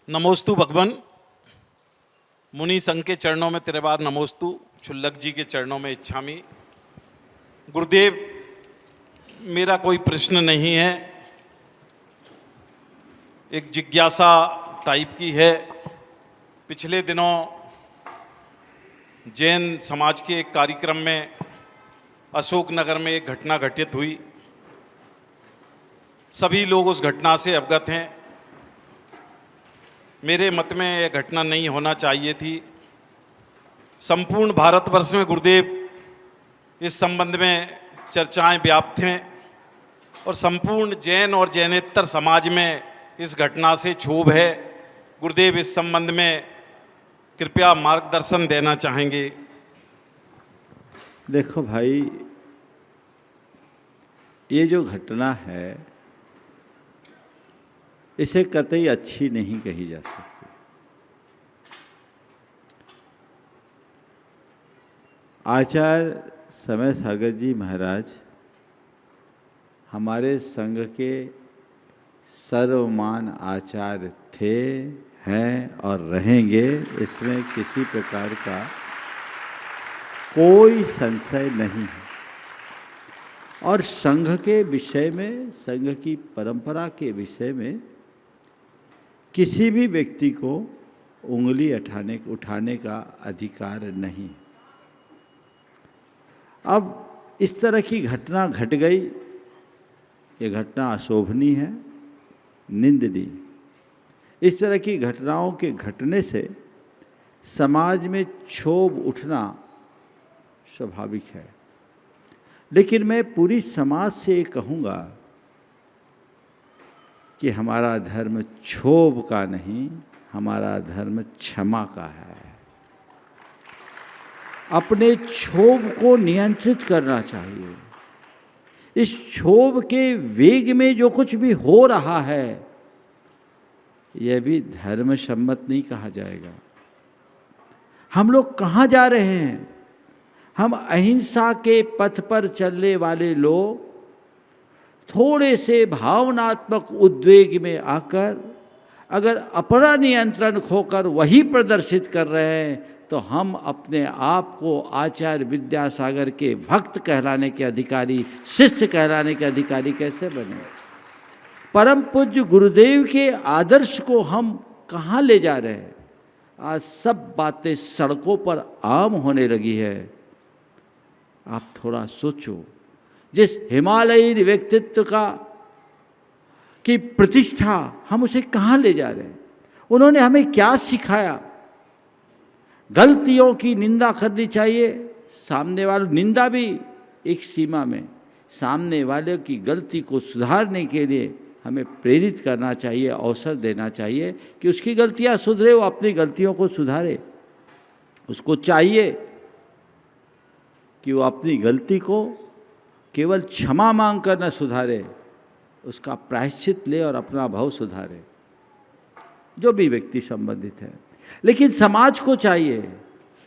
नमोस्तु भगवन। मुनि संघ के चरणों में त्रिवार नमोस्तु, क्षुल्लक जी के चरणों में इच्छामि। गुरुदेव, मेरा कोई प्रश्न नहीं है, एक जिज्ञासा टाइप की है। पिछले दिनों जैन समाज के एक कार्यक्रम में अशोकनगर में एक घटना घटित हुई। सभी लोग उस घटना से अवगत हैं। मेरे मत में यह घटना नहीं होना चाहिए थी। संपूर्ण भारतवर्ष में गुरुदेव इस संबंध में चर्चाएं व्याप्त हैं और संपूर्ण जैन और जैनेतर समाज में इस घटना से क्षोभ है। गुरुदेव, इस संबंध में कृपया मार्गदर्शन देना चाहेंगे। देखो भाई, ये जो घटना है इसे कतई अच्छी नहीं कही जा सकती। आचार्य समय सागर जी महाराज हमारे संघ के सर्वमान आचार्य थे, हैं और रहेंगे। इसमें किसी प्रकार का कोई संशय नहीं है। और संघ के विषय में, संघ की परंपरा के विषय में किसी भी व्यक्ति को उंगली उठाने का अधिकार नहीं। अब इस तरह की घटना घट गई, ये घटना अशोभनीय है, निंदनीय। इस तरह की घटनाओं के घटने से समाज में क्षोभ उठना स्वाभाविक है। लेकिन मैं पूरी समाज से ये कहूँगा कि हमारा धर्म क्षोभ का नहीं, हमारा धर्म क्षमा का है। अपने क्षोभ को नियंत्रित करना चाहिए। इस क्षोभ के वेग में जो कुछ भी हो रहा है यह भी धर्म सम्मत नहीं कहा जाएगा। हम लोग कहाँ जा रहे हैं? हम अहिंसा के पथ पर चलने वाले लोग थोड़े से भावनात्मक उद्वेग में आकर अगर अपना नियंत्रण खोकर वही प्रदर्शित कर रहे हैं तो हम अपने आप को आचार्य विद्यासागर के भक्त कहलाने के अधिकारी, शिष्य कहलाने के अधिकारी कैसे बने? परम पूज्य गुरुदेव के आदर्श को हम कहाँ ले जा रहे हैं? आज सब बातें सड़कों पर आम होने लगी है। आप थोड़ा सोचो, जिस हिमालयी व्यक्तित्व की प्रतिष्ठा हम उसे कहाँ ले जा रहे हैं? उन्होंने हमें क्या सिखाया? गलतियों की निंदा करनी चाहिए, सामने वालों, निंदा भी एक सीमा में, सामने वाले की गलती को सुधारने के लिए हमें प्रेरित करना चाहिए, अवसर देना चाहिए कि उसकी गलतियां सुधरे, वो अपनी गलतियों को सुधारे। उसको चाहिए कि वो अपनी गलती को केवल क्षमा मांग कर न सुधारे, उसका प्रायश्चित ले और अपना भाव सुधारे, जो भी व्यक्ति संबंधित है। लेकिन समाज को चाहिए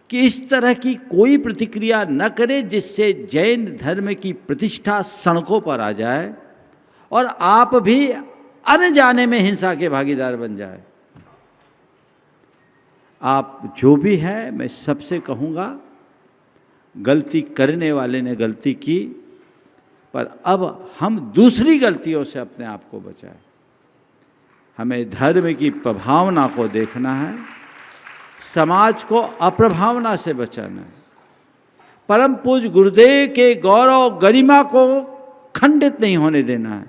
कि इस तरह की कोई प्रतिक्रिया न करे जिससे जैन धर्म की प्रतिष्ठा सड़कों पर आ जाए और आप भी अनजाने में हिंसा के भागीदार बन जाए। आप जो भी हैं, मैं सबसे कहूँगा, गलती करने वाले ने गलती की, पर अब हम दूसरी गलतियों से अपने आप को बचाएं। हमें धर्म की प्रभावना को देखना है, समाज को अप्रभावना से बचाना है। परम पूज्य गुरुदेव के गौरव गरिमा को खंडित नहीं होने देना है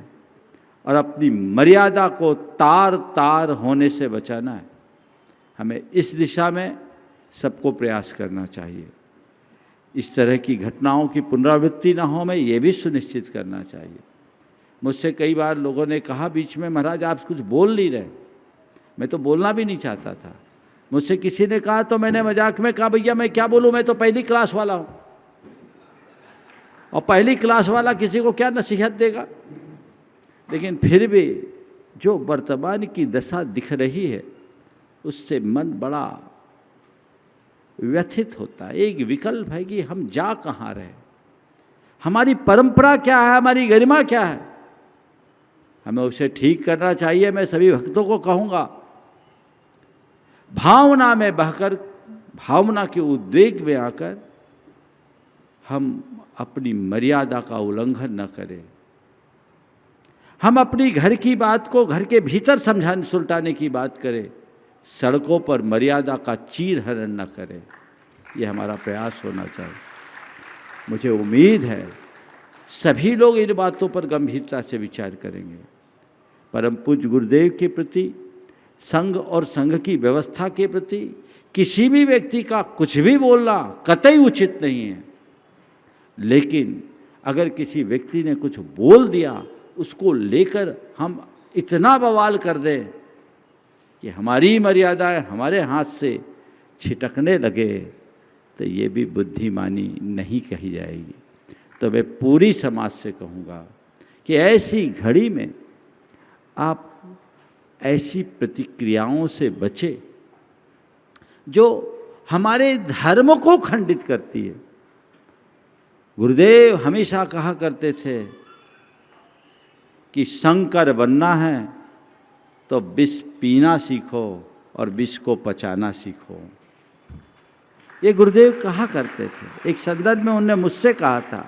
और अपनी मर्यादा को तार तार होने से बचाना है। हमें इस दिशा में सबको प्रयास करना चाहिए। इस तरह की घटनाओं की पुनरावृत्ति न हो, हमें ये भी सुनिश्चित करना चाहिए। मुझसे कई बार लोगों ने कहा बीच में, महाराज आप कुछ बोल नहीं रहे। मैं तो बोलना भी नहीं चाहता था। मुझसे किसी ने कहा तो मैंने मजाक में कहा, भैया मैं क्या बोलूँ, मैं तो पहली क्लास वाला हूँ। और पहली क्लास वाला किसी को क्या नसीहत देगा? लेकिन फिर भी जो वर्तमान की दशा दिख रही है उससे मन बड़ा व्यथित होता है। एक विकल्प है कि हम जा कहाँ रहे, हमारी परंपरा क्या है, हमारी गरिमा क्या है। हमें उसे ठीक करना चाहिए। मैं सभी भक्तों को कहूँगा भावना में बहकर, भावना के उद्वेग में आकर हम अपनी मर्यादा का उल्लंघन न करें। हम अपनी घर की बात को घर के भीतर समझाने सुलटाने की बात करें, सड़कों पर मर्यादा का चीर हरण न करें। ये हमारा प्रयास होना चाहिए। मुझे उम्मीद है सभी लोग इन बातों पर गंभीरता से विचार करेंगे। परम पूज्य गुरुदेव के प्रति, संघ और संघ की व्यवस्था के प्रति किसी भी व्यक्ति का कुछ भी बोलना कतई उचित नहीं है। लेकिन अगर किसी व्यक्ति ने कुछ बोल दिया, उसको लेकर हम इतना बवाल कर दें कि हमारी मर्यादाएं हमारे हाथ से छिटकने लगे, तो ये भी बुद्धिमानी नहीं कही जाएगी। तो मैं पूरी समाज से कहूँगा कि ऐसी घड़ी में आप ऐसी प्रतिक्रियाओं से बचें जो हमारे धर्म को खंडित करती है। गुरुदेव हमेशा कहा करते थे कि शंकर बनना है तो विष पीना सीखो और विष को पचाना सीखो। ये गुरुदेव कहा करते थे। एक संदर्भ में उन्होंने मुझसे कहा था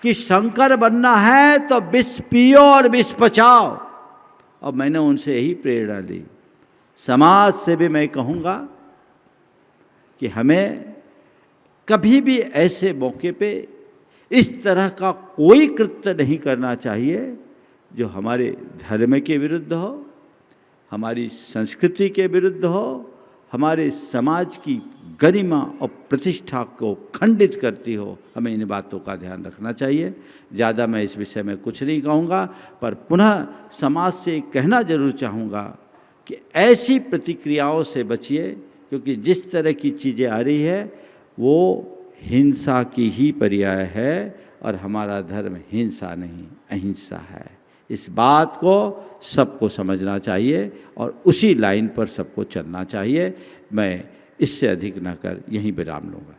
कि शंकर बनना है तो विष पियो और विष पचाओ, और मैंने उनसे यही प्रेरणा ली। समाज से भी मैं कहूँगा कि हमें कभी भी ऐसे मौके पे इस तरह का कोई कृत्य नहीं करना चाहिए जो हमारे धर्म के विरुद्ध हो, हमारी संस्कृति के विरुद्ध हो, हमारे समाज की गरिमा और प्रतिष्ठा को खंडित करती हो। हमें इन बातों का ध्यान रखना चाहिए। ज़्यादा मैं इस विषय में कुछ नहीं कहूँगा, पर पुनः समाज से कहना जरूर चाहूँगा कि ऐसी प्रतिक्रियाओं से बचिए, क्योंकि जिस तरह की चीज़ें आ रही है वो हिंसा की ही पर्याय है, और हमारा धर्म हिंसा नहीं अहिंसा है। इस बात को सबको समझना चाहिए और उसी लाइन पर सबको चलना चाहिए। मैं इससे अधिक न कर यहीं विराम लूँगा।